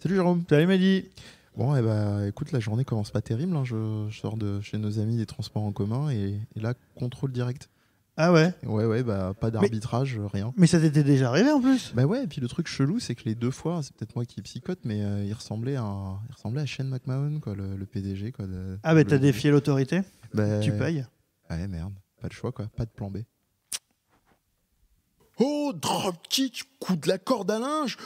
Salut Jérôme. Salut Mehdi. Bon, écoute, la journée commence pas terrible. Hein. Je sors de chez nos amis des transports en commun et là, contrôle direct. Ah ouais. Ouais, pas d'arbitrage, rien. Mais ça t'était déjà arrivé en plus. Bah ouais, et puis le truc chelou, c'est que les deux fois, c'est peut-être moi qui psychote, mais il ressemblait à Shane McMahon, quoi, le PDG. Quoi, T'as défié l'autorité. Tu payes. Ouais, merde, pas de choix, quoi, pas de plan B. Oh, dropkick, coup de la corde à linge.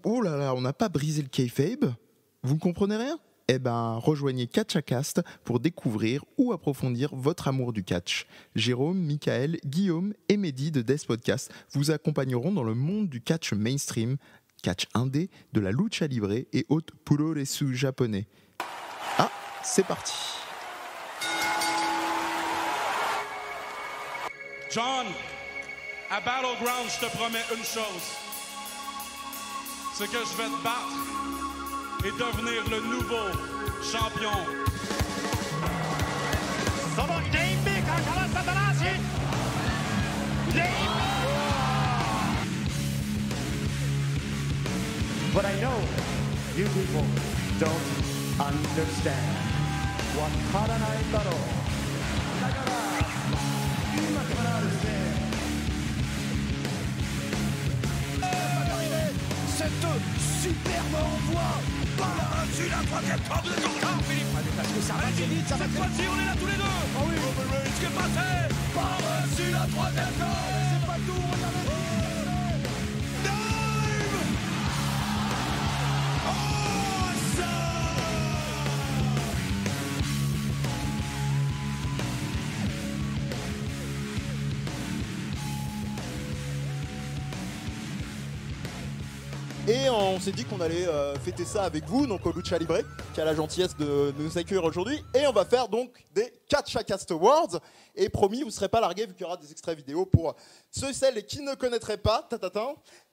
Oh là là, on n'a pas brisé le kayfabe. Vous ne comprenez rien ? Eh ben, rejoignez Catchacast pour découvrir ou approfondir votre amour du catch. Jérôme, Michael, Guillaume et Mehdi de Death Podcast vous accompagneront dans le monde du catch mainstream, catch indé, de la lucha libre et autres puroresu japonais. Ah, c'est parti. John, à Battleground, je te promets une chose. C'est que je vais te battre et devenir le nouveau champion. But I know you people don't understand. Wakaranai karo. Dakara, ima kara desu. Cette superbe envoi par-dessus la troisième corde de ton corps, Philippe. Parce que ça va très vite, ça va très vite. Cette fois-ci, on est là tous les deux. Oh oui, ce qui est passé par-dessus la troisième corde. C'est pas tout, regardez. Dive. Oh, ça. Et on s'est dit qu'on allait fêter ça avec vous, donc au Lucha Libre, qui a la gentillesse de nous accueillir aujourd'hui. Et on va faire donc des Catchacast Awards. Et promis, vous ne serez pas largués vu qu'il y aura des extraits vidéo pour ceux et celles qui ne connaîtraient pas.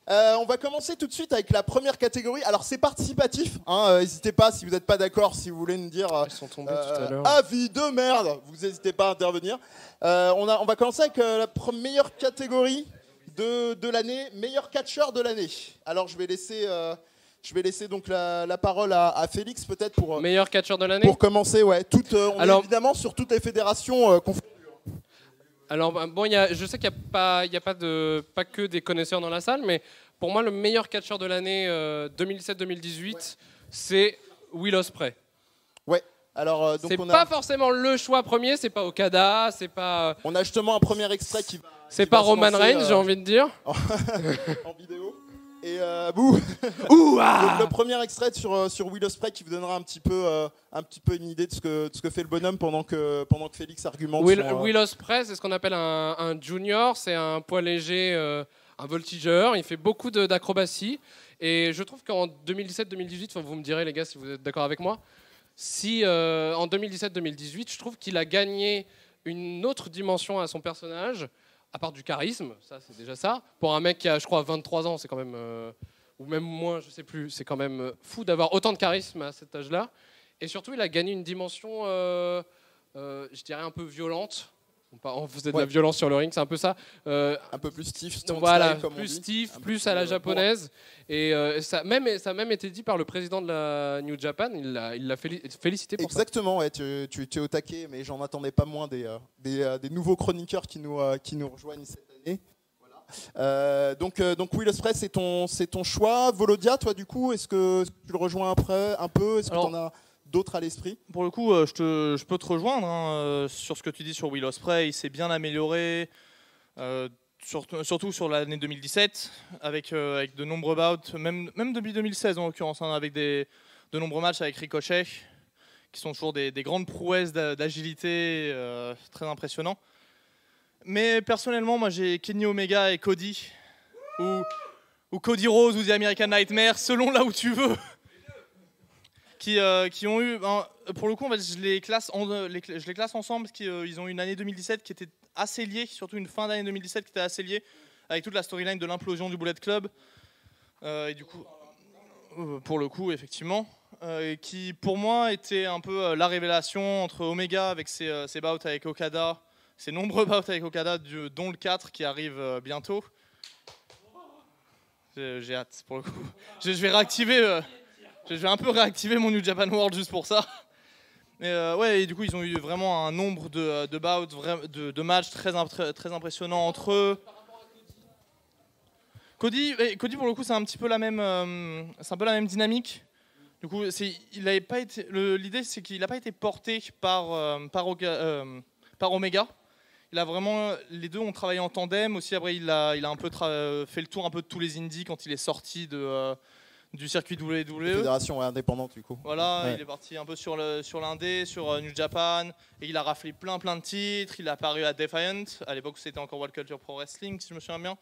On va commencer tout de suite avec la première catégorie. Alors c'est participatif, hein, n'hésitez pas si vous n'êtes pas d'accord, si vous voulez nous dire Ils sont tombés tout à l'heure. avis de merde, vous n'hésitez pas à intervenir. On va commencer avec la meilleure catégorie de l'année, meilleur catcheur de l'année. Alors je vais laisser donc la parole à Félix peut-être pour Meilleur catcheur de l'année. pour commencer. Ouais, on est évidemment sur toutes les fédérations confondues. Alors bon, je sais qu'il n'y a pas que des connaisseurs dans la salle, mais pour moi le meilleur catcheur de l'année 2017-2018, c'est Will Ospreay. Ouais. Alors donc c'est pas forcément le choix premier, c'est pas Okada, c'est pas. On a justement un premier extrait qui va. C'est pas Roman Reigns, j'ai envie de dire. En vidéo. Et bouh. Donc, le premier extrait sur Will Ospreay qui vous donnera un petit peu une idée de ce que fait le bonhomme pendant que Félix argumente. Will Ospreay, c'est ce qu'on appelle un junior, c'est un poids léger, un voltigeur. Il fait beaucoup d'acrobatie. Et je trouve qu'en 2017-2018, vous me direz les gars si vous êtes d'accord avec moi, si en 2017-2018, je trouve qu'il a gagné une autre dimension à son personnage. À part du charisme, ça c'est déjà ça. Pour un mec qui a, je crois, 23 ans, c'est quand même, ou même moins, je sais plus, c'est quand même fou d'avoir autant de charisme à cet âge-là. Et surtout, il a gagné une dimension, je dirais, un peu violente. On faisait de la violence sur le ring, c'est un peu ça. Un peu plus stiff, voilà, comme plus on dit. stiff, plus à la japonaise. Et ça a même été dit par le président de la New Japan. Il l'a félicité pour Exactement, ouais, tu es au taquet, mais j'en attendais pas moins des nouveaux chroniqueurs qui nous rejoignent cette année. Voilà. Donc Will Ospreay, c'est ton choix. Volodia, toi du coup, est-ce que tu le rejoins après un peu ? Est-ce que tu en as d'autres à l'esprit ? Pour le coup, je peux te rejoindre sur ce que tu dis sur Will Ospreay. Il s'est bien amélioré, surtout sur l'année 2017, avec de nombreux bouts, même depuis 2016 en l'occurrence, avec de nombreux matchs avec Ricochet, qui sont toujours des grandes prouesses d'agilité très impressionnants. Mais personnellement, moi j'ai Kenny Omega et Cody, ou Cody Rhodes ou The American Nightmare, selon là où tu veux. Qui ont eu, pour le coup, en fait, je les classe ensemble parce qu'ils ont eu une année 2017 qui était assez liée, surtout une fin d'année 2017 qui était assez liée avec toute la storyline de l'implosion du Bullet Club. Et du coup, pour le coup, effectivement, qui pour moi était un peu la révélation entre Omega avec ses bouts avec Okada, ses nombreux bouts avec Okada, dont le 4 qui arrive bientôt. J'ai hâte pour le coup. Je vais réactiver. Je vais un peu réactiver mon New Japan World juste pour ça. Et du coup, ils ont eu vraiment un nombre de bouts, de matchs très impressionnants entre eux. Cody, pour le coup, c'est un petit peu la même dynamique. Du coup, l'idée, c'est qu'il n'a pas été porté par Omega. Il a vraiment, les deux ont travaillé en tandem. Aussi, après, il a un peu fait le tour un peu de tous les indies quand il est sorti du circuit WWE. Fédération indépendante, du coup. Voilà, Ouais. il est parti un peu sur l'indé, sur New Japan, et il a raflé plein de titres. Il est apparu à Defiant, à l'époque où c'était encore World Culture Pro Wrestling, si je me souviens bien.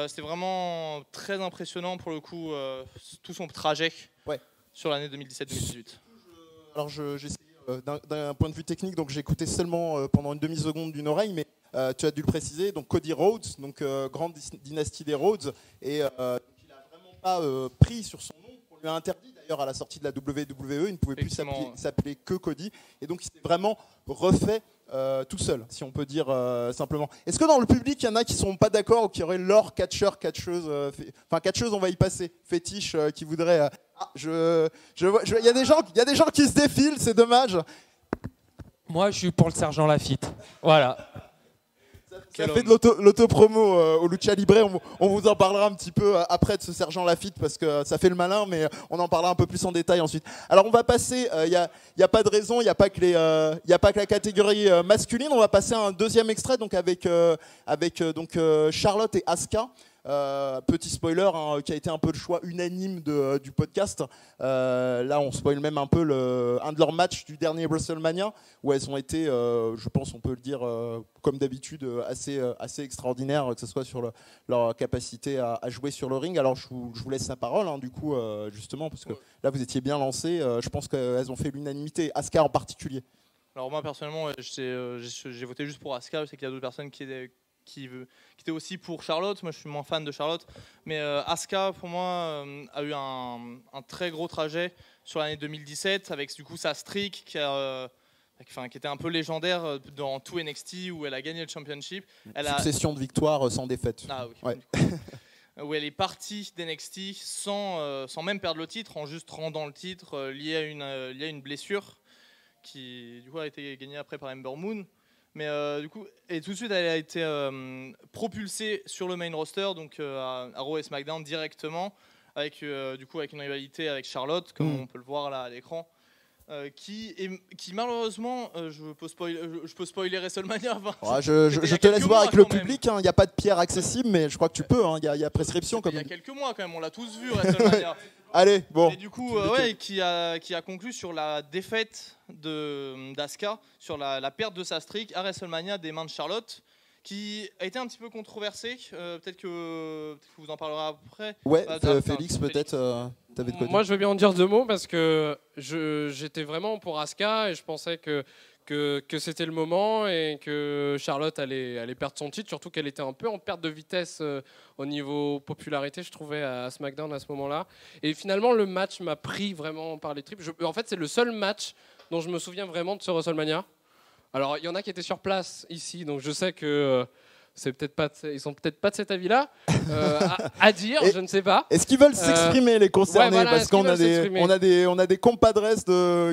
C'était vraiment très impressionnant pour le coup, tout son trajet sur l'année 2017-2018. Alors j'ai essayé d'un point de vue technique, donc j'ai écouté seulement pendant une demi-seconde d'une oreille, mais tu as dû le préciser, donc Cody Rhodes, donc grande dynastie des Rhodes, et il n'a vraiment pas pris sur son nom, on lui a interdit d'ailleurs à la sortie de la WWE, il ne pouvait plus s'appeler que Cody, et donc il s'est vraiment refait tout seul, si on peut dire simplement. Est-ce que dans le public, il y en a qui ne sont pas d'accord ou qui auraient leur catcheur, catcheuse, enfin catcheuse, on va y passer, fétiche, qui voudraient... il y a des gens qui se défilent, c'est dommage. Moi, je suis pour le sergent Lafitte. Voilà. Ça fait de l'auto-promo au Lucha Libre. On vous en parlera un petit peu après de ce sergent Lafitte parce que ça fait le malin, mais on en parlera un peu plus en détail ensuite. Alors on va passer, il n'y a pas de raison, il n'y a pas que la catégorie masculine. On va passer à un deuxième extrait donc avec Charlotte et Asuka. Petit spoiler qui a été un peu le choix unanime du podcast. Là on spoil même un peu un de leurs matchs du dernier WrestleMania où elles ont été, je pense on peut le dire comme d'habitude, assez extraordinaires, que ce soit sur leur capacité à jouer sur le ring. Alors je vous laisse la parole du coup justement parce que là vous étiez bien lancés. Je pense qu'elles ont fait l'unanimité, Asuka en particulier. Alors moi personnellement j'ai voté juste pour Asuka. Je sais qu'il y a d'autres personnes qui était aussi pour Charlotte. Moi je suis moins fan de Charlotte, mais Asuka pour moi a eu un très gros trajet sur l'année 2017 avec du coup sa streak qui était un peu légendaire dans tout NXT où elle a gagné le championship. Succession de victoires sans défaite. Ah oui. Ouais. Où elle est partie d'NXT sans même perdre le titre, en juste rendant le titre lié à une blessure qui du coup a été gagnée après par Ember Moon. Mais du coup, et tout de suite, elle a été propulsée sur le main roster, donc à Raw et SmackDown directement, avec une rivalité avec Charlotte, comme on peut le voir là à l'écran, qui malheureusement, je peux spoiler WrestleMania. Je te laisse voir avec le public. Il n'y a pas de pierre accessible, mais je crois que tu peux. Il y a prescription. Il y a quelques mois quand même, on l'a tous vu WrestleMania. Allez, bon. Et du coup, qui a conclu sur la défaite d'Asuka, sur la perte de sa streak à WrestleMania des mains de Charlotte, qui a été un petit peu controversée. Peut-être que vous en parlerez après. Ouais, Félix, peut-être. Moi, je veux bien en dire deux mots parce que j'étais vraiment pour Asuka et je pensais que c'était le moment et que Charlotte allait perdre son titre, surtout qu'elle était un peu en perte de vitesse au niveau popularité, je trouvais, à SmackDown à ce moment-là. Et finalement, le match m'a pris vraiment par les tripes. En fait, c'est le seul match dont je me souviens vraiment de ce WrestleMania. Alors, il y en a qui étaient sur place ici, donc je sais que ils sont peut-être pas de cet avis-là à dire, je ne sais pas. Est-ce qu'ils veulent s'exprimer les concernés, voilà, parce qu'on a des compadres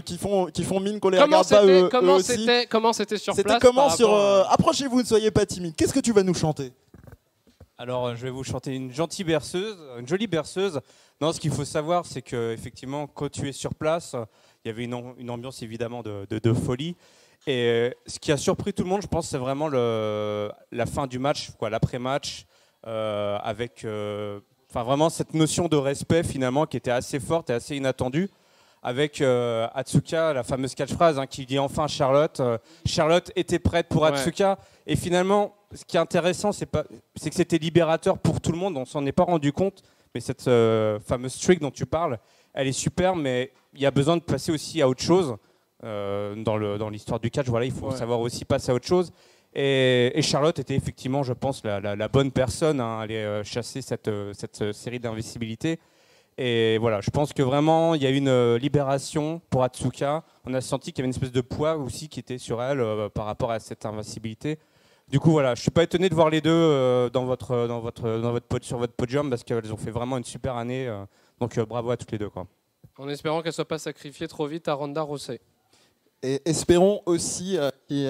qui font mine qu'on les regarde pas eux aussi. Comment c'était sur place? C'était comment sur approchez-vous, ne soyez pas timide. Qu'est-ce que tu vas nous chanter? Alors, je vais vous chanter une gentille berceuse, une jolie berceuse. Non, ce qu'il faut savoir, c'est que effectivement, quand tu es sur place, il y avait une ambiance évidemment de folie. Et ce qui a surpris tout le monde, je pense, c'est vraiment la fin du match, l'après-match, avec vraiment cette notion de respect finalement qui était assez forte et assez inattendue, avec Asuka, la fameuse catchphrase qui dit enfin Charlotte. Charlotte était prête pour Asuka. Et finalement, ce qui est intéressant, c'est que c'était libérateur pour tout le monde. On s'en est pas rendu compte, mais cette fameuse streak dont tu parles, elle est super, mais il y a besoin de passer aussi à autre chose. Dans l'histoire du catch, il faut savoir aussi passer à autre chose. Et Charlotte était effectivement, je pense, la bonne personne à aller chasser cette série d'invincibilité. Et voilà, je pense que vraiment, il y a eu une libération pour Asuka. On a senti qu'il y avait une espèce de poids aussi qui était sur elle par rapport à cette invincibilité. Du coup, voilà, je suis pas étonné de voir les deux sur votre podium parce qu'elles ont fait vraiment une super année. Donc bravo à toutes les deux, quoi. En espérant qu'elle ne soit pas sacrifiée trop vite à Ronda Rousey. Et espérons aussi qui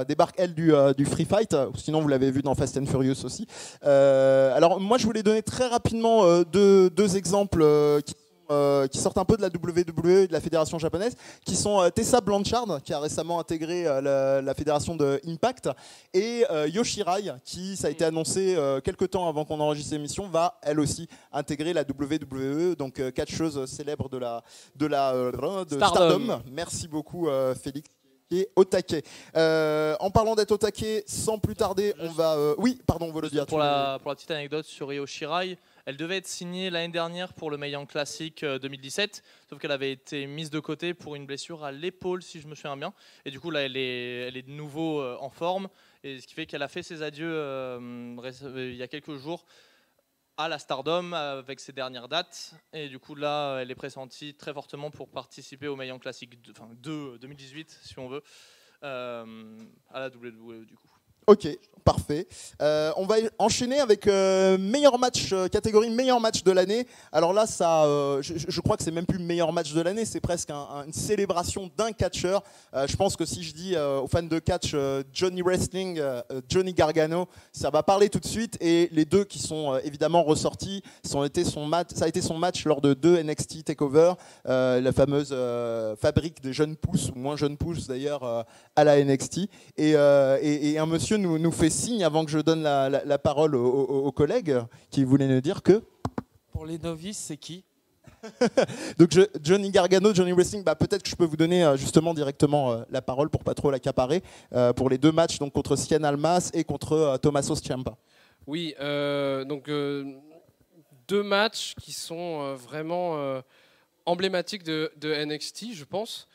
débarque elle du Free Fight, sinon vous l'avez vu dans Fast and Furious aussi. Alors moi je voulais donner très rapidement deux exemples qui sortent un peu de la WWE et de la fédération japonaise, qui sont Tessa Blanchard, qui a récemment intégré la fédération de Impact, et Yoshirai, qui, ça a été annoncé quelques temps avant qu'on enregistre l'émission, va elle aussi intégrer la WWE, donc catcheuse célèbre de Stardom. Merci beaucoup Félix. Et au taquet. En parlant d'être au taquet, sans plus tarder, on va. Oui, pardon, Volodya. Pour la petite anecdote sur Io Shirai, elle devait être signée l'année dernière pour le Mae Young Classic 2017, sauf qu'elle avait été mise de côté pour une blessure à l'épaule, si je me souviens bien. Et du coup, là, elle est de nouveau en forme, et ce qui fait qu'elle a fait ses adieux il y a quelques jours à la Stardom avec ses dernières dates, et du coup là elle est pressentie très fortement pour participer au Mae Young Classic 2018 si on veut, à la WWE du coup. Ok, parfait. On va enchaîner avec meilleur match, catégorie meilleur match de l'année. Alors là, ça, je crois que c'est même plus meilleur match de l'année, c'est presque une célébration d'un catcheur. Je pense que si je dis aux fans de catch Johnny Wrestling, Johnny Gargano, ça va parler tout de suite. Et les deux qui sont évidemment ressortis, ça a été son match lors de 2 NXT Takeover, la fameuse fabrique des jeunes pousses, ou moins jeunes pousses d'ailleurs, à la NXT. Et un monsieur nous fait signe avant que je donne la parole aux collègues qui voulaient nous dire que... Pour les novices, c'est qui? Donc Johnny Gargano, Johnny Wrestling, peut-être que je peux vous donner justement directement la parole pour pas trop l'accaparer, pour les 2 matchs donc contre Cien Almas et contre Tommaso Ciampa. Oui, donc 2 matchs qui sont vraiment emblématiques de NXT, je pense.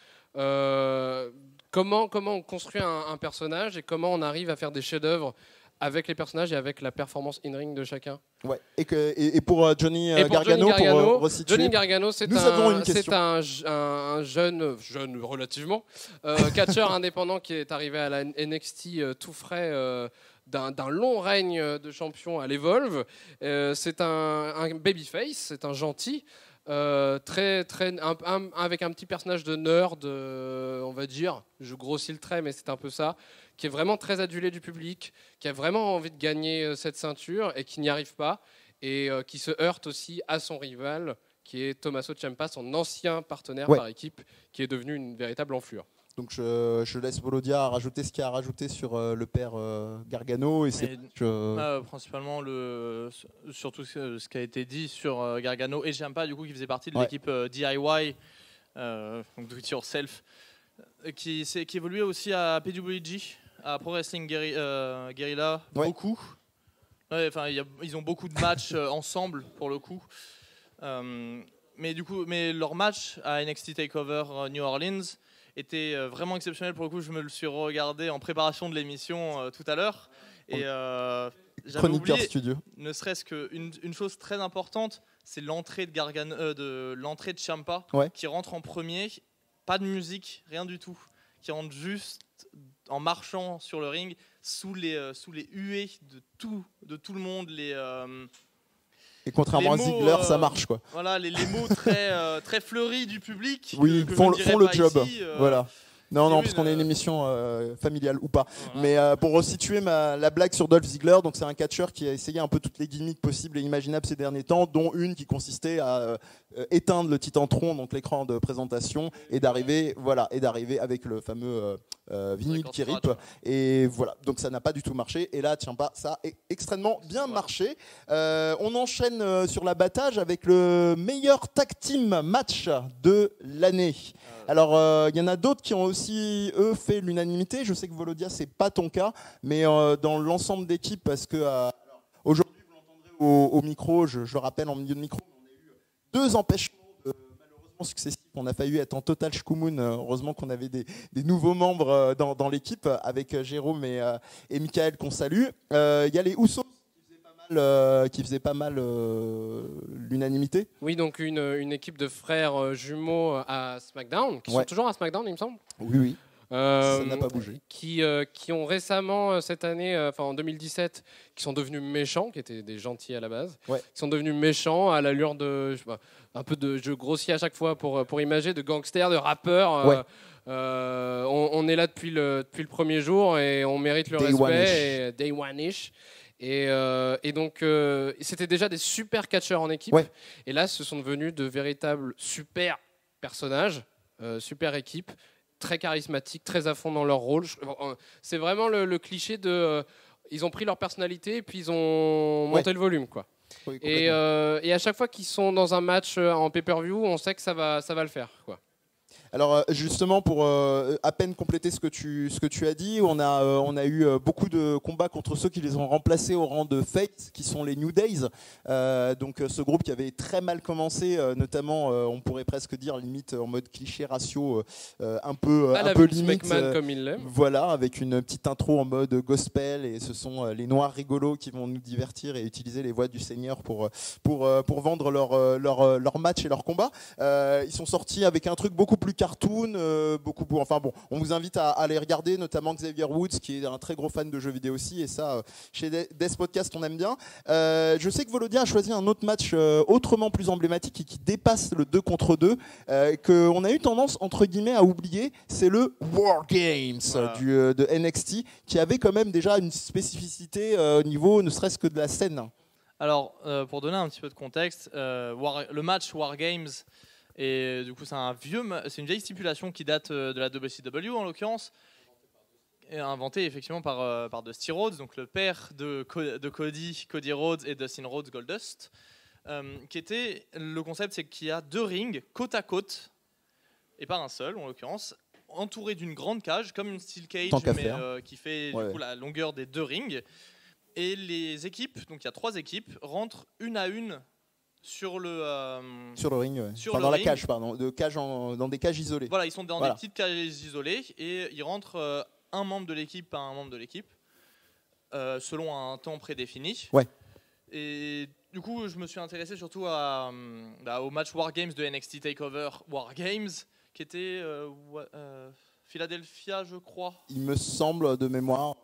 Comment on construit un personnage et comment on arrive à faire des chefs-d'œuvre avec les personnages et avec la performance in-ring de chacun. Ouais. Et pour Johnny Gargano, pour resituer, Johnny Gargano, c'est un jeune relativement catcheur indépendant qui est arrivé à la NXT tout frais. D'un long règne de champion à l'Evolve. C'est un babyface, c'est un gentil. Avec un petit personnage de nerd, on va dire, je grossis le trait, mais c'est un peu ça, qui est vraiment très adulé du public, qui a vraiment envie de gagner cette ceinture et qui n'y arrive pas, et qui se heurte aussi à son rival, qui est Tommaso Ciampa, son ancien partenaire par équipe, qui est devenu une véritable enflure. Donc je laisse Volodya rajouter ce qu'il a rajouté sur le père Gargano. Principalement surtout ce qui a été dit sur Gargano et Ciampa, du coup, qui faisait partie de l'équipe DIY, donc Do It Yourself, qui évoluait aussi à PWG, à Pro Wrestling Guerrilla, beaucoup. Ils ont beaucoup de matchs ensemble pour le coup. Mais leur match à NXT Takeover New Orleans était vraiment exceptionnel pour le coup. Je me le suis regardé en préparation de l'émission tout à l'heure, et j'avais oublié, studio. Ne serait-ce qu'une chose très importante, c'est l'entrée de Ciampa, qui rentre en premier, pas de musique, rien du tout, qui rentre juste en marchant sur le ring sous les huées de tout le monde, et contrairement à Ziggler, ça marche quoi. Voilà, les mots très fleuris du public. Oui, font le job. Ici, voilà. Non, parce qu'on est une émission familiale ou pas. Voilà. Mais pour resituer la blague sur Dolph Ziggler, donc c'est un catcheur qui a essayé un peu toutes les gimmicks possibles et imaginables ces derniers temps, dont une qui consistait à éteindre le Titantron, donc l'écran de présentation, et d'arriver avec le fameux vinyle qui rip. Et voilà, donc ça n'a pas du tout marché. Et là, tiens pas, ça a extrêmement bien marché. On enchaîne sur l'abattage avec le meilleur tag team match de l'année. Alors, il y en a d'autres qui ont aussi, eux, fait l'unanimité. Je sais que Volodya, c'est pas ton cas, mais dans l'ensemble d'équipe, parce que aujourd'hui, vous l'entendrez au micro, je le rappelle en milieu de micro, on a eu 2 empêchements malheureusement successifs. On a failli être en total shkumun. Heureusement qu'on avait des nouveaux membres dans l'équipe, avec Jérôme et Michael qu'on salue. Il y a les Usos qui faisait pas mal l'unanimité. Oui, donc une équipe de frères jumeaux à SmackDown, qui sont toujours à SmackDown, il me semble. Oui. Ça n'a pas bougé. Qui ont récemment, cette année, en 2017, qui sont devenus méchants, qui étaient des gentils à la base, qui sont devenus méchants à l'allure de, je sais pas, un peu de jeu grossier à chaque fois pour imager, de gangsters, de rappeurs. On est là depuis le premier jour et on mérite le respect. Et Day One-ish. Et donc, c'était déjà des super catcheurs en équipe. Et là, ce sont devenus de véritables super personnages, super équipe, très charismatiques, très à fond dans leur rôle. C'est vraiment le cliché de... ils ont pris leur personnalité et puis ils ont monté le volume, quoi. Oui, et à chaque fois qu'ils sont dans un match en pay-per-view, on sait que ça va le faire, quoi. Alors justement, pour à peine compléter ce que tu as dit, on a eu beaucoup de combats contre ceux qui les ont remplacés au rang de Fate, qui sont les New Days. Donc ce groupe qui avait très mal commencé, notamment on pourrait presque dire limite en mode cliché ratio, un peu limite. McMahon comme il l'aime. Voilà, avec une petite intro en mode gospel, et ce sont les noirs rigolos qui vont nous divertir et utiliser les voix du Seigneur pour vendre leur match et leur combat. Ils sont sortis avec un truc beaucoup plus cartoon, on vous invite à aller regarder, notamment Xavier Woods, qui est un très gros fan de jeux vidéo aussi, et ça, chez Death Podcast, on aime bien. Je sais que Volodia a choisi un autre match autrement plus emblématique et qui dépasse le 2 contre 2, qu'on a eu tendance, entre guillemets, à oublier, c'est le War Games de NXT, qui avait quand même déjà une spécificité au niveau, ne serait-ce que de la scène. Alors, pour donner un petit peu de contexte, le match War Games, et du coup, c'est une vieille stipulation qui date de la WCW en l'occurrence, et inventée effectivement par Dusty Rhodes, donc le père de Cody Rhodes et Dustin Rhodes Goldust. Le concept, c'est qu'il y a 2 rings côte à côte, et pas un seul en l'occurrence, entouré d'une grande cage, comme une steel cage, mais qui fait du coup la longueur des 2 rings. Et les équipes, donc il y a 3 équipes, rentrent une à une sur le ring, dans la cage, pardon, dans des cages isolées. Voilà, ils sont dans des petites cages isolées et ils rentrent un membre de l'équipe par un membre de l'équipe selon un temps prédéfini. Et du coup, je me suis intéressé surtout au match War Games de NXT Takeover War Games, qui était Philadelphia, je crois. Il me semble, de mémoire.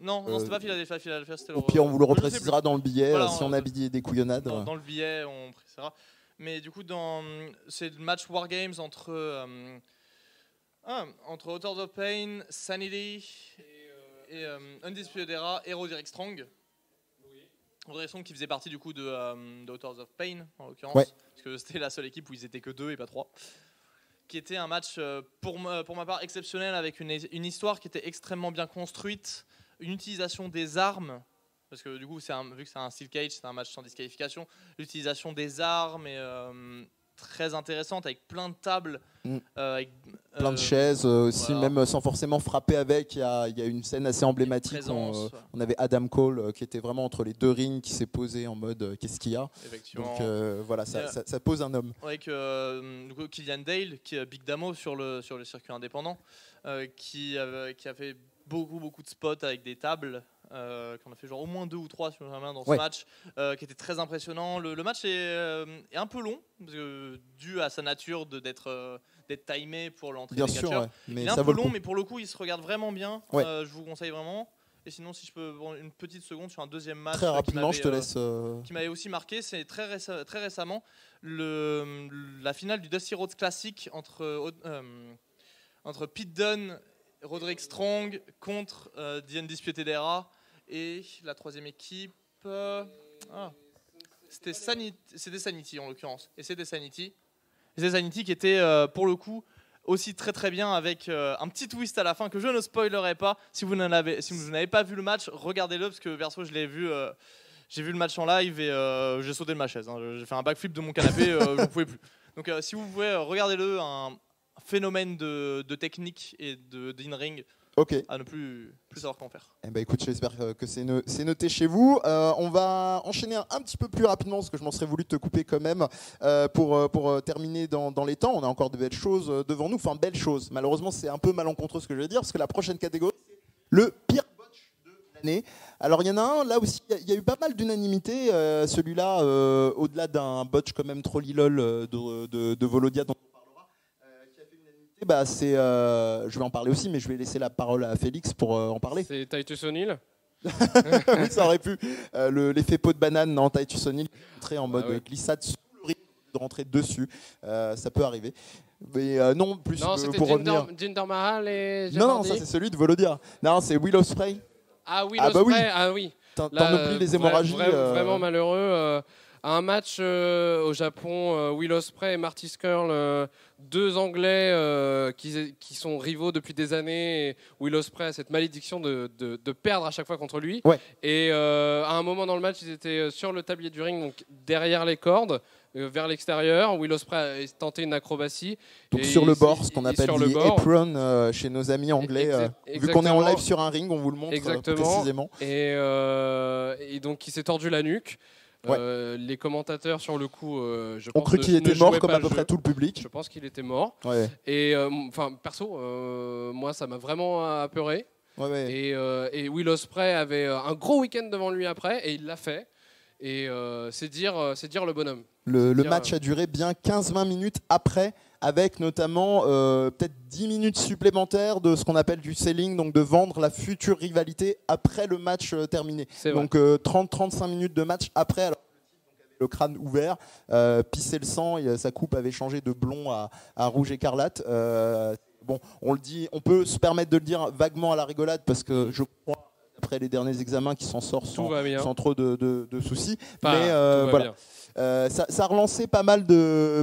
Non, c'était pas Philadelphia, c'était au pire, on vous le reprécisera dans le billet, si on a des couillonnades. Dans le billet, on précisera. Mais du coup, c'est le match War Games entre Authors of Pain, Sanity et Undisputed Era et Roderick Strong. Roderick Strong qui faisait partie du coup de Authors of Pain, en l'occurrence, parce que c'était la seule équipe où ils étaient que 2 et pas 3. Qui était un match, pour ma part, exceptionnel, avec une histoire qui était extrêmement bien construite, une utilisation des armes, parce que du coup, vu que c'est un steel cage, c'est un match sans disqualification, l'utilisation des armes est très intéressante, avec plein de tables, avec plein de chaises aussi, même sans forcément frapper avec. Il y a une scène assez emblématique. On avait Adam Cole qui était vraiment entre les 2 rings, qui s'est posé en mode qu'est-ce qu'il y a. Donc voilà, ça pose un homme. Avec Killian Dale, qui est Big Damo sur le circuit indépendant, qui a fait beaucoup de spots avec des tables. Qu'on a fait genre au moins 2 ou 3 sur la main dans ce match, qui était très impressionnant. Le match est un peu long, parce que, dû à sa nature d'être timé pour l'entrée des catcheurs. Il est un peu long, mais pour le coup, il se regarde vraiment bien. Je vous conseille vraiment. Et sinon, si je peux prendre une petite seconde sur un deuxième match très rapidement, je te laisse. Qui m'avait aussi marqué, c'est très récemment la finale du Dusty Rhodes Classic entre Pete Dunne, Roderick Strong contre The Undisputed Era. Et la 3e équipe, c'était Sanity en l'occurrence. Et c'était Sanity. Qui était pour le coup aussi très bien, avec un petit twist à la fin que je ne spoilerai pas. Si vous n'avez pas vu le match, regardez-le, parce que perso je l'ai vu. J'ai vu le match en live et j'ai sauté de ma chaise. J'ai fait un backflip de mon canapé, je ne pouvais plus. Donc si vous pouvez, regardez-le, un phénomène de technique et d'in-ring. À ne plus savoir qu'en faire. Écoute, j'espère que c'est noté chez vous. On va enchaîner un petit peu plus rapidement, parce que je m'en serais voulu te couper quand même, pour terminer dans les temps. On a encore de belles choses devant nous, enfin belles choses. Malheureusement, c'est un peu malencontreux ce que je vais dire, parce que la prochaine catégorie, c'est le pire botch de l'année. Alors il y en a un, là aussi, il y a eu pas mal d'unanimité. Celui-là, au-delà d'un botch quand même trop lilol de Volodia dont on parlera, qui a fait l'unanimité. bah, je vais en parler aussi, mais je vais laisser la parole à Félix pour en parler. C'est Titus O'Neil. Oui, ça aurait pu. L'effet peau de banane dans Titus O'Neil, entrer en mode glissade sous le ring, de rentrer dessus, ça peut arriver. Mais non, plus Non, c'était pour revenir. Jinder Mahal et Jeff Non, Hardy. ça c'est celui de Volodya. Non, c'est Will Ospreay. Ah oui, Ah bah oui. Ah oui. T'en oublies les hémorragies. Vraiment malheureux. Un match au Japon, Will Ospreay et Marty Scurll, deux Anglais qui sont rivaux depuis des années. Et Will Ospreay a cette malédiction de perdre à chaque fois contre lui. Ouais. Et à un moment dans le match, ils étaient sur le tablier du ring, donc derrière les cordes, vers l'extérieur. Will Ospreay a tenté une acrobatie. Donc et sur le bord, ce qu'on appelle sur le the bord. apron chez nos amis anglais. Vu qu'on est en live sur un ring, on vous le montre précisément. Et donc il s'est tordu la nuque. Ouais. Les commentateurs sur le coup, je ont pense cru qu'il était mort comme à peu près tout le jeu. public. Je pense qu'il était mort. Ouais. Et enfin perso, moi ça m'a vraiment apeuré. Ouais. Et Will Ospreay avait un gros week-end devant lui après et il l'a fait. Et c'est dire le bonhomme. Le match a duré bien 15-20 minutes après, avec notamment peut-être 10 minutes supplémentaires de ce qu'on appelle du selling, donc de vendre la future rivalité après le match terminé. Donc 30-35 minutes de match après, alors le crâne ouvert, pissé le sang, sa coupe avait changé de blond à rouge écarlate. Bon, on le dit, on peut se permettre de le dire vaguement à la rigolade parce que je crois, après les derniers examens, qu'il s'en sort sans trop de soucis. Mais voilà. Ça a relancé pas mal de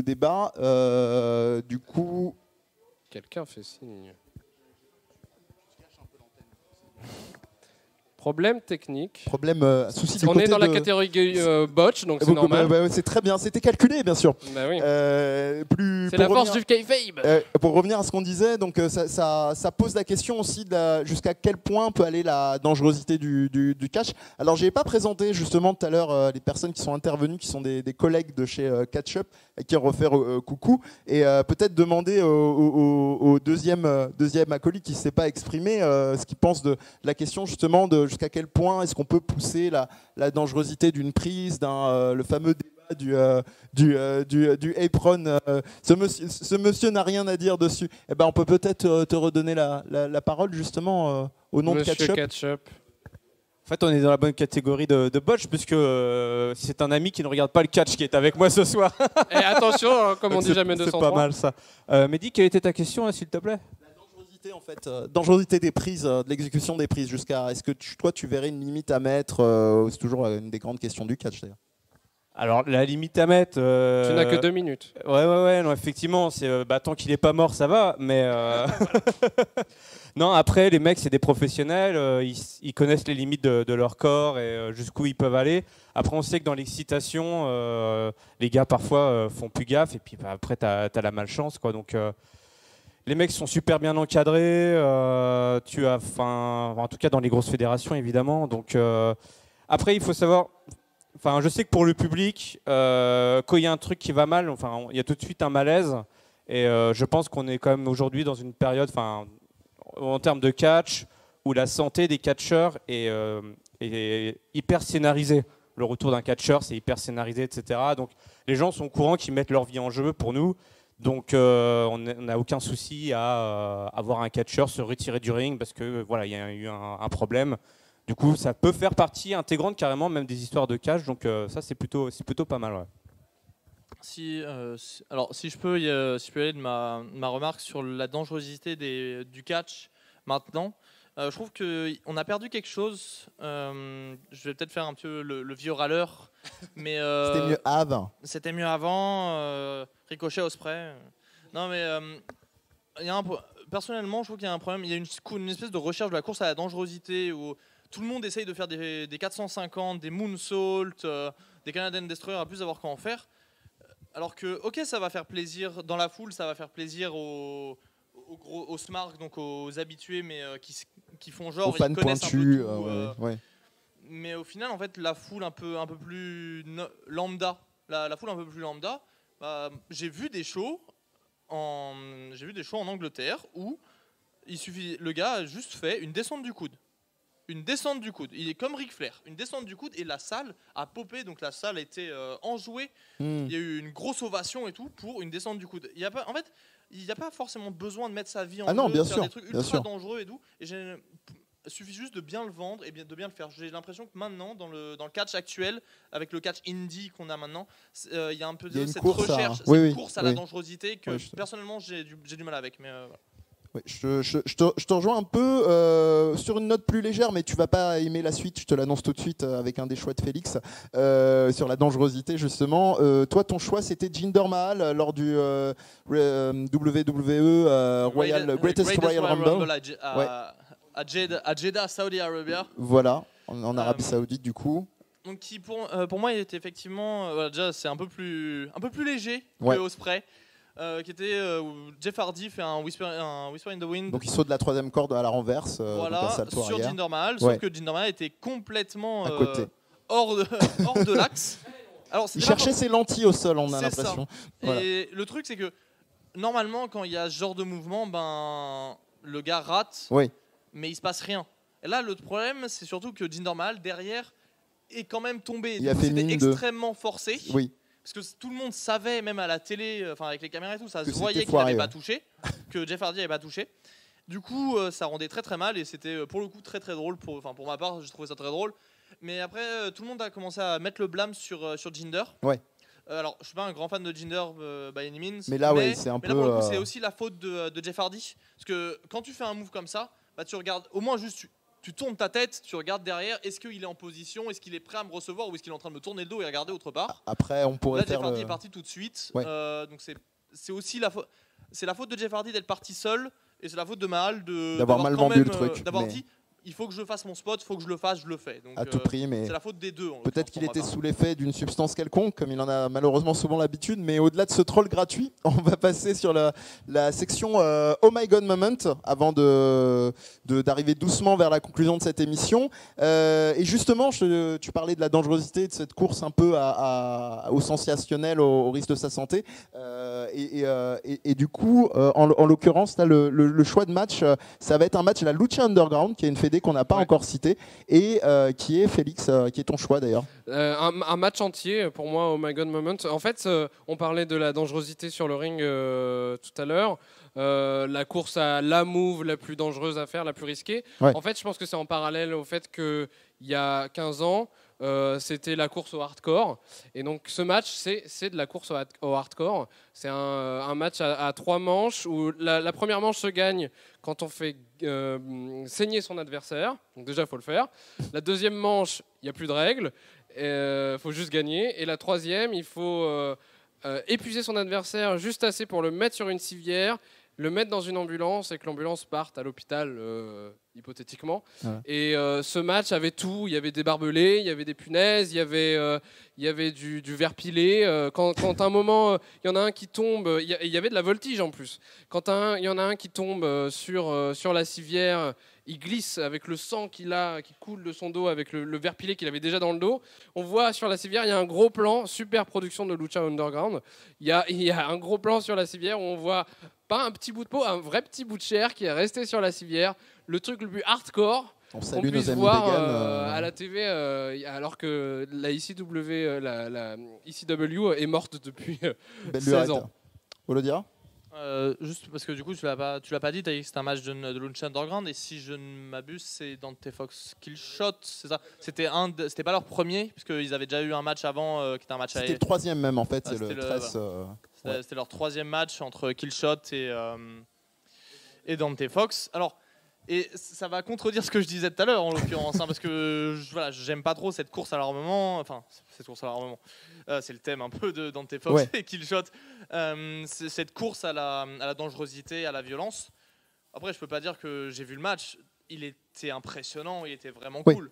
débats. Du coup, quelqu'un fait signe. Problème technique. Souci du On côté est dans la catégorie botch, donc c'est normal. C'est très bien, c'était calculé, bien sûr. Bah oui. C'est la force du kayfabe. Pour revenir à ce qu'on disait, donc ça pose la question aussi de jusqu'à quel point peut aller la dangerosité du catch. Alors, j'ai pas présenté justement tout à l'heure les personnes qui sont intervenues, qui sont des collègues de chez Catch Up, à qui on refait coucou, et peut-être demander au deuxième acolyte qui ne s'est pas exprimé ce qu'il pense de la question justement de jusqu'à quel point est-ce qu'on peut pousser la dangerosité d'une prise, le fameux débat du apron. Ce monsieur n'a rien à dire dessus. Eh ben, on peut peut-être te redonner la parole justement au nom Monsieur de Catch Up. En fait, on est dans la bonne catégorie de botch, puisque c'est un ami qui ne regarde pas le catch qui est avec moi ce soir. Et attention, comme on dit jamais 203. C'est pas mal ça. Mehdi, quelle était ta question, s'il te plaît? En fait, dangerosité des prises, de l'exécution des prises, jusqu'à est-ce que toi tu verrais une limite à mettre, c'est toujours une des grandes questions du catch d'ailleurs. Alors la limite à mettre, tu n'as que 2 minutes. Ouais, non, effectivement, c'est tant qu'il est pas mort, ça va, mais non, après les mecs c'est des professionnels, ils connaissent les limites de leur corps et jusqu'où ils peuvent aller. Après on sait que dans l'excitation, les gars parfois font plus gaffe et puis après t'as la malchance quoi, donc. Les mecs sont super bien encadrés, en tout cas dans les grosses fédérations évidemment. Donc après il faut savoir, je sais que pour le public, quand il y a un truc qui va mal, il y a tout de suite un malaise. Et je pense qu'on est quand même aujourd'hui dans une période, en termes de catch, où la santé des catcheurs est hyper scénarisée. Le retour d'un catcheur, c'est hyper scénarisé, etc. Donc les gens sont au courant qu'ils mettent leur vie en jeu pour nous. Donc on n'a aucun souci à avoir un catcheur se retirer du ring parce que voilà, il y a eu un problème. Du coup, ça peut faire partie intégrante carrément même des histoires de catch. Donc ça c'est plutôt pas mal. Ouais. Si je peux aller de ma remarque sur la dangerosité du catch maintenant. Je trouve qu'on a perdu quelque chose. Je vais peut-être faire un peu le vieux râleur, mais c'était mieux avant. C'était mieux avant. Ricochet, Ospreay. Non, mais personnellement, je trouve qu'il y a un problème. Il y a une espèce de recherche de la course à la dangerosité où tout le monde essaye de faire des 450, des moonsaults, des Canadian Destroyer, à plus savoir quoi en faire. Alors que, ok, ça va faire plaisir dans la foule, ça va faire plaisir aux smart, donc aux habitués, mais qui font genre, aux fans ils connaissent pointus, un peu tout. Ouais. Mais au final, en fait, la foule un peu plus lambda, la foule un peu plus lambda, j'ai vu des shows en Angleterre où le gars a juste fait une descente du coude. une descente du coude. Il est comme Ric Flair, une descente du coude et la salle a popé, donc la salle a été enjouée. Il y a eu une grosse ovation et tout pour une descente du coude. Il n'y a pas forcément besoin de mettre sa vie en jeu, bien faire sûr, des trucs bien ultra sûr. dangereux et tout. Et il suffit juste de bien le vendre et de bien le faire. J'ai l'impression que maintenant, dans le catch actuel, avec le catch indie qu'on a maintenant, il y a un peu de cette recherche, cette course à la dangerosité que personnellement j'ai du mal avec. Mais voilà. Ouais, je te rejoins un peu sur une note plus légère, mais tu vas pas aimer la suite, je te l'annonce tout de suite avec un des choix de Félix sur la dangerosité justement. Toi, ton choix c'était Jinder Mahal lors du WWE Greatest Royal Rumble. À Jeddah, Saudi Arabia. Voilà, en Arabie Saoudite du coup. Donc qui pour moi il était effectivement déjà c'est un peu plus léger que Ospreay. Qui était Jeff Hardy fait un Whisper in the Wind. Donc il saute de la troisième corde à la renverse. Voilà, sur Jinder Mahal, sauf que Jinder Mahal était complètement hors de l'axe. Alors, il cherchait ses lentilles au sol, on a l'impression. Voilà. Et le truc c'est que normalement quand il y a ce genre de mouvement, le gars rate, mais il se passe rien. Et là le problème c'est surtout que Jinder Mahal derrière est quand même tombé. C'était extrêmement forcé. Oui. Parce que tout le monde savait, même à la télé, avec les caméras et tout, ça se voyait qu'il n'avait pas touché, que Jeff Hardy n'avait pas touché. Du coup, ça rendait très très mal et c'était pour le coup très très drôle. Pour ma part, j'ai trouvé ça très drôle. Mais après, tout le monde a commencé à mettre le blâme sur Jinder. Ouais. Alors, je suis pas un grand fan de Jinder by any means. Mais là, c'est un peu. Là, pour le coup, c'est aussi la faute de Jeff Hardy. Parce que quand tu fais un move comme ça, tu regardes au moins juste. Tu tournes ta tête, tu regardes derrière, est-ce qu'il est en position, est-ce qu'il est prêt à me recevoir ou est-ce qu'il est en train de me tourner le dos et regarder autre part. Après, on pourrait là, faire Jeff Hardy est parti tout de suite. Donc c'est aussi la faute de Jeff Hardy d'être parti seul et c'est la faute de Mahal d'avoir mal vendu le truc. D'avoir dit il faut que je fasse mon spot, il faut que je le fasse, je le fais. Donc, à tout prix, mais c'est la faute des deux. Peut-être qu'il était sous l'effet d'une substance quelconque, comme il en a malheureusement souvent l'habitude. Mais au-delà de ce troll gratuit, on va passer sur la section Oh My God Moment avant d'arriver doucement vers la conclusion de cette émission. Et justement, tu parlais de la dangerosité de cette course un peu au sensationnel, au risque de sa santé. Et du coup, en l'occurrence, là, le choix de match, ça va être un match à la Lucha Underground, qui est une fédé qu'on n'a pas encore citée, et qui est Félix, qui est ton choix d'ailleurs. Un match entier pour moi, Oh My God Moment. En fait, on parlait de la dangerosité sur le ring tout à l'heure. La course à la move la plus dangereuse à faire, la plus risquée. En fait, je pense que c'est en parallèle au fait qu'il y a 15 ans, c'était la course au hardcore. Et donc ce match, c'est de la course au hardcore. C'est un match à 3 manches où la première manche se gagne quand on fait saigner son adversaire. Donc déjà, il faut le faire. La deuxième manche, il n'y a plus de règles. Il faut juste gagner. Et la troisième, il faut épuiser son adversaire juste assez pour le mettre sur une civière, le mettre dans une ambulance et que l'ambulance parte à l'hôpital, hypothétiquement. Et ce match avait tout. Il y avait des barbelés, il y avait des punaises, il y avait du verre pilé. Quand à un moment, il y en a un qui tombe, il y avait de la voltige en plus. Quand il y en a un qui tombe sur la civière, il glisse avec le sang qui coule de son dos, avec le verre pilé qu'il avait déjà dans le dos. On voit sur la civière, il y a un gros plan, super production de Lucha Underground. Il y a un gros plan sur la civière où on voit pas un petit bout de peau, un vrai petit bout de chair qui est resté sur la civière. Le truc le plus hardcore qu'on puisse voir à la TV, alors que la ECW, la ECW est morte depuis 16 ans. Vous le dire juste parce que du coup tu l'as pas dit, tu as dit que c'était un match de Lucha Underground et si je ne m'abuse c'est Dante Fox Killshot, c'est ça. C'était pas leur premier puisqu'ils avaient déjà eu un match avant qui était un match. C'était le troisième même en fait, c'est le 13. C'était leur troisième match entre Killshot et Dante Fox. Alors et ça va contredire ce que je disais tout à l'heure en l'occurrence, parce que j'aime pas trop cette course à l'armement. Enfin, cette course à l'armement, c'est le thème un peu de Dante Fox et Killshot. Cette course à la dangerosité, à la violence. Après, je peux pas dire que j'ai vu le match. Il était impressionnant, il était vraiment cool.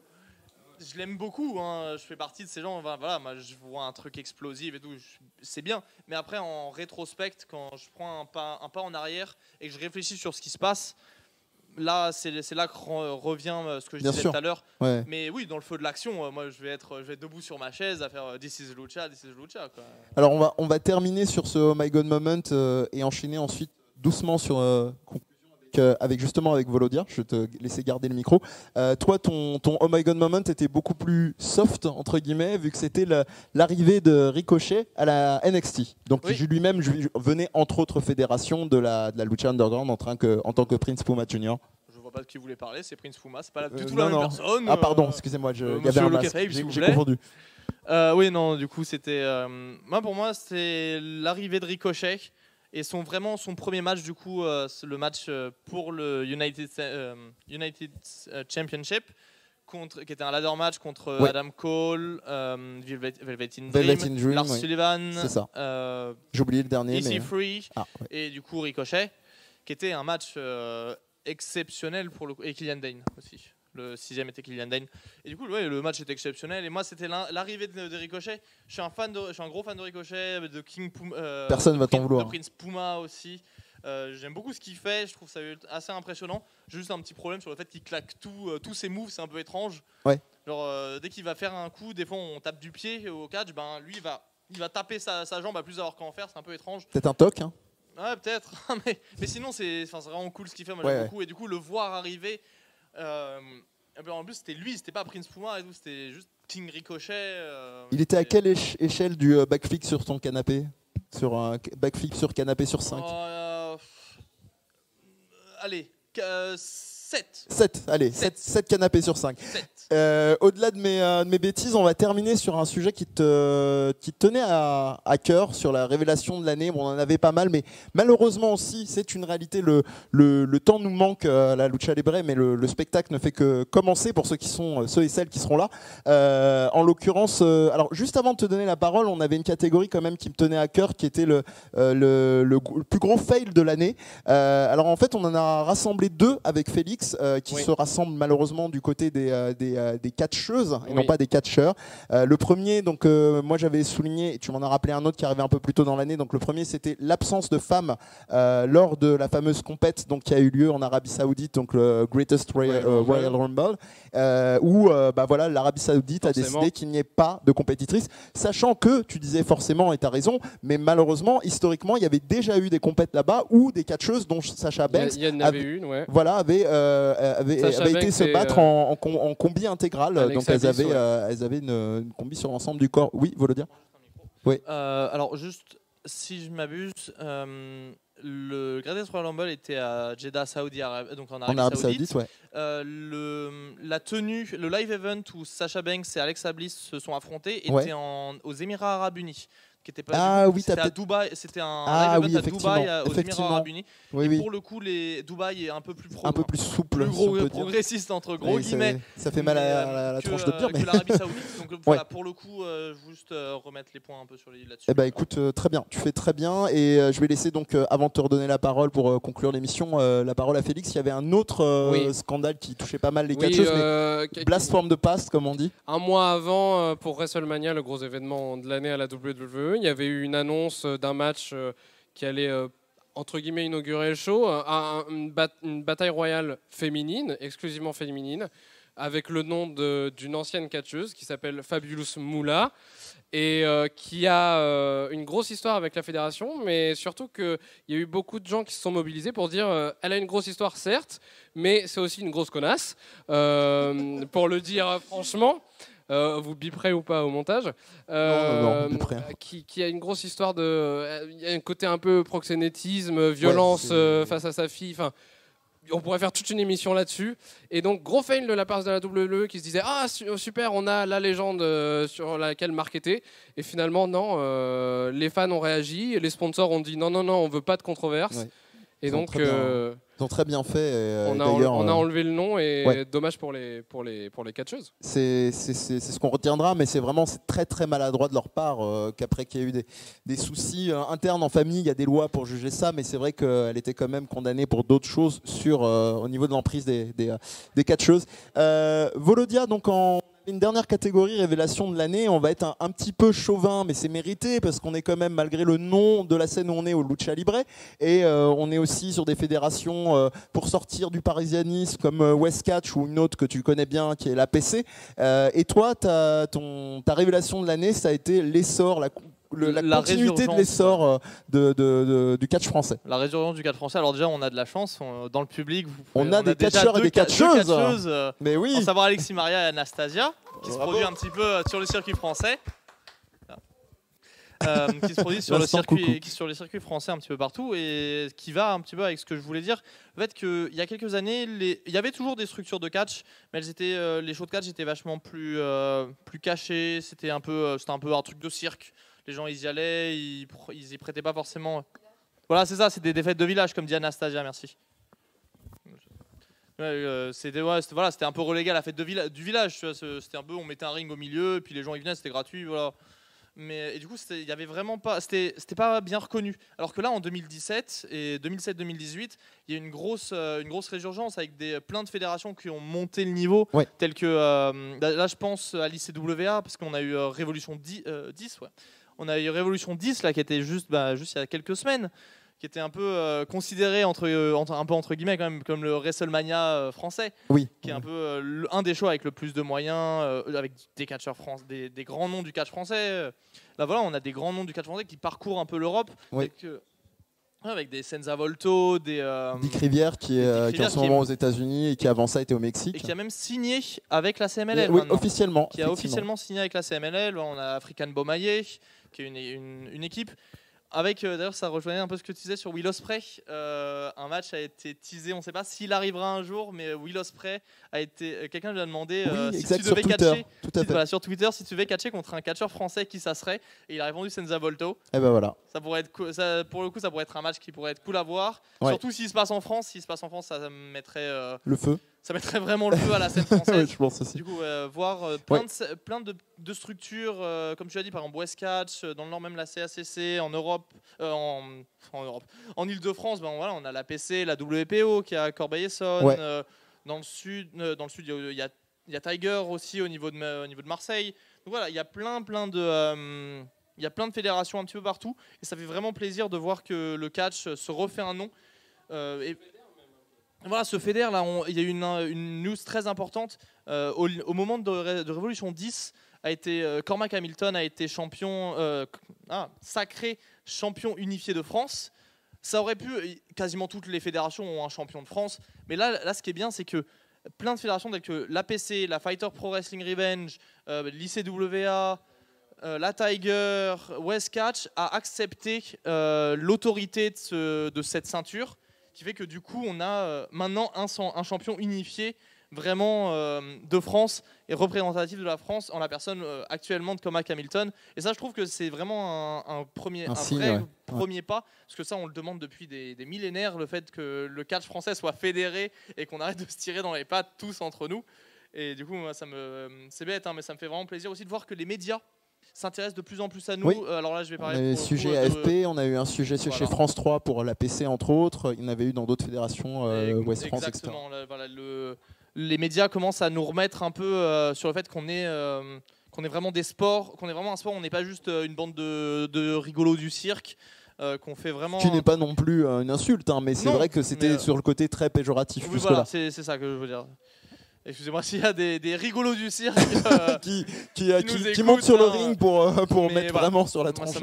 Je l'aime beaucoup. Je fais partie de ces gens. Voilà, moi, je vois un truc explosif et tout. C'est bien. Mais après, en rétrospect, quand je prends un pas en arrière et que je réfléchis sur ce qui se passe. Là, c'est là que revient ce que je disais tout à l'heure. Mais oui, dans le feu de l'action, moi, je vais être debout sur ma chaise à faire This is Lucha, quoi. Alors, on va terminer sur ce Oh My God Moment et enchaîner ensuite doucement sur conclusion avec avec justement avec Volodia. Je vais te laisser garder le micro. Toi, ton Oh My God moment était beaucoup plus soft entre guillemets, vu que c'était l'arrivée de Ricochet à la NXT. Donc lui-même venait entre autres fédérations de la Lucha Underground en tant que Prince Puma Jr. Je vois pas de qui vous voulez parler, c'est Prince Puma, c'est pas du tout la même personne. Ah pardon, excusez-moi, il y avait un masque, j'ai confondu. Oui, non, du coup, c'était. Pour moi, c'est l'arrivée de Ricochet et son premier match, du coup, le match pour le United Championship, qui était un ladder match contre Adam Cole, Velvet in Dream, Lars Sullivan, j'ai oublié le dernier, EC3, et du coup Ricochet, qui était un match exceptionnel pour le coup, et Killian Dane aussi. Le 6e était Killian Dane. Et du coup, le match était exceptionnel. Et moi, c'était l'arrivée de Ricochet. Je suis un gros fan de Ricochet, de King Puma. Personne va t'en vouloir. De Prince Puma aussi. J'aime beaucoup ce qu'il fait. Je trouve ça assez impressionnant. J'ai juste un petit problème sur le fait qu'il claque tous ses moves. C'est un peu étrange. Ouais. Genre, dès qu'il va faire un coup, des fois, on tape du pied au catch. Lui, il va taper sa jambe à plus savoir qu'en faire. C'est un peu étrange. Peut-être un toc, hein. Ouais, peut-être. mais sinon, c'est vraiment cool ce qu'il fait. Moi, j'aime beaucoup. Et du coup, le voir arriver. En plus, c'était pas Prince Puma et tout, c'était juste King Ricochet. Il était à quelle échelle du backflip sur ton canapé? Sur un backflip sur canapé sur 5? Allez, 7. 7 canapés sur 5. Au-delà de mes bêtises, on va terminer sur un sujet qui tenait à cœur, sur la révélation de l'année. Bon, on en avait pas mal, mais malheureusement aussi, c'est une réalité. Le temps nous manque à la Lucha Libre, mais le spectacle ne fait que commencer pour ceux et celles qui seront là. En l'occurrence, alors juste avant de te donner la parole, on avait une catégorie quand même qui me tenait à cœur, qui était le plus gros fail de l'année. Alors en fait, on en a rassemblé 2 avec Félix, qui se rassemblent malheureusement du côté des catcheuses et non pas des catcheurs. Le premier, donc moi j'avais souligné, et tu m'en as rappelé un autre qui arrivait un peu plus tôt dans l'année. Donc le premier, c'était l'absence de femmes lors de la fameuse compète qui a eu lieu en Arabie Saoudite, donc le Greatest Royal Rumble, où l'Arabie Saoudite a décidé qu'il n'y ait pas de compétitrices, sachant que tu disais forcément, et tu as raison, mais malheureusement historiquement il y avait déjà eu des compètes là-bas où des catcheuses, dont Sasha Banks, avait été se battre en combi intégral. Donc elles avaient une combi sur l'ensemble du corps. Oui, Volodia. Oui. Alors juste, si je m'abuse, le Greatest Royal Rumble était à Jeddah, donc en Arabie Saoudite. La tenue, le live event où Sasha Banks et Alexa Bliss se sont affrontés était aux Émirats Arabes Unis. Qui était pas c'était à Dubaï, c'était un live event à Dubaï, aux Émirats Arabes Unis. Pour le coup, Dubaï est un peu plus souple, plus gros, progressiste entre gros guillemets. Ça fait mal à la tronche de dire, mais que l'Arabie Saoudite. Donc voilà, pour le coup, juste remettre les points un peu sur là-dessus. Eh ben écoute, très bien, tu fais très bien, et je vais laisser donc avant de te redonner la parole pour conclure l'émission, la parole à Félix. Il y avait un autre scandale qui touchait pas mal les catcheuses, mais blast from the past, comme on dit. Un mois avant, pour WrestleMania, le gros événement de l'année à la WWE, il y avait eu une annonce d'un match qui allait entre guillemets inaugurer le show, une bataille royale féminine, exclusivement féminine, avec le nom d'une ancienne catcheuse qui s'appelle Fabulous Moolah et qui a une grosse histoire avec la fédération, mais surtout qu'il y a eu beaucoup de gens qui se sont mobilisés pour dire elle a une grosse histoire certes, mais c'est aussi une grosse connasse, pour le dire franchement. Vous biperez ou pas au montage, qui a une grosse histoire il y a un côté un peu proxénétisme, violence face à sa fille, enfin on pourrait faire toute une émission là-dessus. Et donc gros fail de la part de la WWE qui se disait ah super, on a la légende sur laquelle Mark était, et finalement non, les fans ont réagi, les sponsors ont dit non on veut pas de controverse, et donc ils ont très bien fait. On a enlevé le nom, et dommage pour les catcheuses. C'est ce qu'on retiendra, mais c'est très très maladroit de leur part qu'après qu'il y a eu des soucis internes en famille, il y a des lois pour juger ça, mais c'est vrai qu'elle était quand même condamnée pour d'autres choses au niveau de l'emprise des catcheuses. Volodia, donc une dernière catégorie, révélation de l'année. On va être un petit peu chauvin, mais c'est mérité parce qu'on est quand même, malgré le nom de la scène où on est, au Lucha Libre, et on est aussi sur des fédérations pour sortir du parisianisme comme West Catch ou une autre que tu connais bien qui est la PC. Et toi, ta révélation de l'année, ça a été l'essor, la continuité de l'essor du catch français. La résurgence du catch français. Alors déjà, on a de la chance dans le public. On a des catcheurs et des catcheuses. Mais oui. En savoir Alexis Maria et Anastasia, qui se produisent un petit peu sur le circuit français. Qui se produisent sur le circuit français un petit peu partout et qui va un petit peu avec ce que je voulais dire. En fait, qu'il y a quelques années, il y avait toujours des structures de catch, mais les shows de catch étaient vachement plus cachés. C'était un peu un truc de cirque. Les gens, ils y allaient, ils y prêtaient pas forcément. Voilà, c'est ça, c'était des fêtes de village, comme dit Anastasia, merci. C'était un peu relégué à la fête du village. C'était un peu, on mettait un ring au milieu, et puis les gens ils venaient, c'était gratuit, voilà. Et du coup, il y avait vraiment pas, c'était pas bien reconnu. Alors que là, en 2017 et 2007-2018, il y a une grosse résurgence avec plein de fédérations qui ont monté le niveau, telles que là, je pense à l'ICWA parce qu'on a eu Révolution 10, ouais. On a eu Révolution 10 là qui était juste il y a quelques semaines, qui était un peu considéré un peu entre guillemets quand même comme le WrestleMania français, qui est un peu un des shows avec le plus de moyens, avec des catcheurs français, des grands noms du catch français. Là voilà, on a des grands noms du catch français qui parcourent un peu l'Europe, avec des Senza Volto, Dick Rivière qui est en ce moment aux États-Unis et qui avant ça était au Mexique. Et qui a même signé avec la CMLL. Oui, officiellement. Qui a officiellement signé avec la CMLL. On a African Bomaye, qui est une équipe. D'ailleurs, ça rejoignait un peu ce que tu disais sur Will Ospreay. Un match a été teasé, on ne sait pas s'il arrivera un jour, mais Will Ospreay quelqu'un lui a demandé si tu devais catcher sur Twitter, si tu devais catcher contre un catcheur français, qui ça serait, et il a répondu Senza Volto. Et ben voilà. Ça pourrait être pour le coup, ça pourrait être un match qui pourrait être cool à voir. Surtout s'il se passe en France. S'il se passe en France, ça mettrait le feu. Ça mettrait vraiment le feu à la scène française. Oui, je pense aussi. Du coup, voir plein de structures, comme tu as dit, par exemple West Catch, dans le Nord même la CACC, en Europe, en Ile-de-France, on a la PC, la WPO qui est à Corbeil-Essonnes. Dans le sud, il y a Tiger aussi au niveau de Marseille. Donc voilà, il y a plein de fédérations un petit peu partout, et ça fait vraiment plaisir de voir que le catch se refait un nom. Voilà, ce fédère là, il y a eu une news très importante au moment de Révolution 10. Cormac Hamilton a été sacré champion unifié de France. Ça aurait pu, quasiment toutes les fédérations ont un champion de France, mais là ce qui est bien, c'est que plein de fédérations telles que l'APC, la Fighter Pro Wrestling Revenge, l'ICWA, la Tiger, West Catch a accepté l'autorité de cette ceinture, qui fait que du coup on a maintenant un champion unifié vraiment de France et représentatif de la France en la personne actuellement de Cormac Hamilton. Et ça, je trouve que c'est vraiment un vrai premier pas, parce que ça on le demande depuis des millénaires, le fait que le catch français soit fédéré et qu'on arrête de se tirer dans les pattes tous entre nous. Et du coup moi, c'est bête, mais ça me fait vraiment plaisir aussi de voir que les médias s'intéressent de plus en plus à nous. Alors là, je vais parler sujet AFP, on a eu un sujet chez France 3 pour la PC entre autres, il y en avait eu dans d'autres fédérations, West France, etc. Les médias commencent à nous remettre un peu sur le fait qu'on est vraiment des sports, qu'on est vraiment un sport, on n'est pas juste une bande de rigolos du cirque, qu'on fait vraiment... Qui n'est pas non plus une insulte, mais c'est vrai que c'était sur le côté très péjoratif. Oui, voilà, c'est ça que je veux dire. Excusez-moi s'il y a des rigolos du cirque qui montent sur le ring pour mettre vraiment sur la tronche.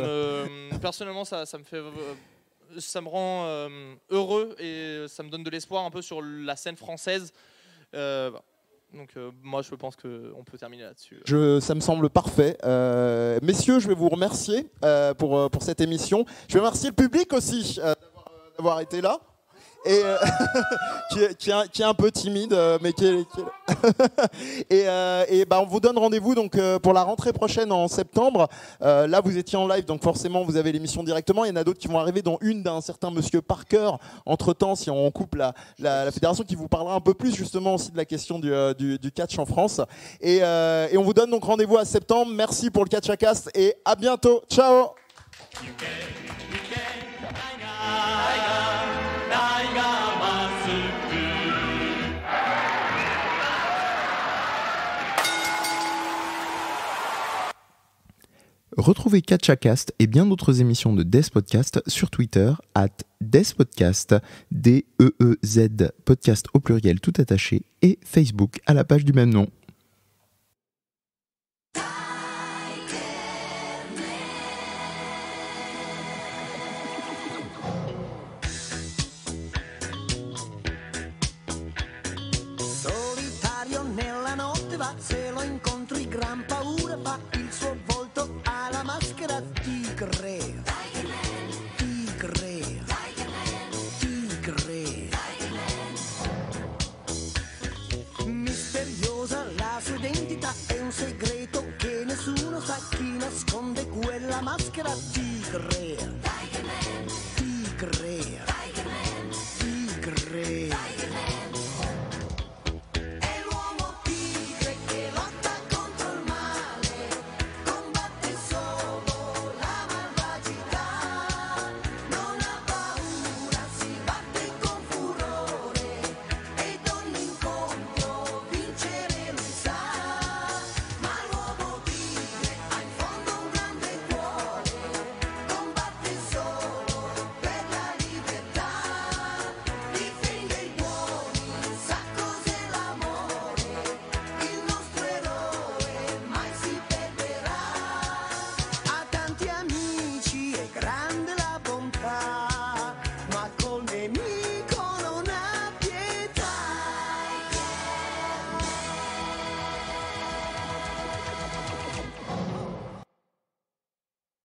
Personnellement, ça me rend heureux et ça me donne de l'espoir un peu sur la scène française. Donc moi je pense qu'on peut terminer là-dessus. Ça me semble parfait. Messieurs, je vais vous remercier pour cette émission. Je vais remercier le public aussi d'avoir été là. Et qui est un peu timide, mais qui est et on vous donne rendez-vous donc pour la rentrée prochaine en septembre. Là vous étiez en live, donc forcément vous avez l'émission directement. Il y en a d'autres qui vont arriver, dont une d'un certain monsieur Parker. Entre temps, si on coupe la fédération, qui vous parlera un peu plus justement aussi de la question du catch en France. Et on vous donne donc rendez-vous à septembre. Merci pour le Catchacast et à bientôt. Ciao. Retrouvez Catchacast et bien d'autres émissions de Death Podcast sur Twitter @DeathPodcast, DEEZ podcast au pluriel tout attaché, et Facebook à la page du même nom. Tigre.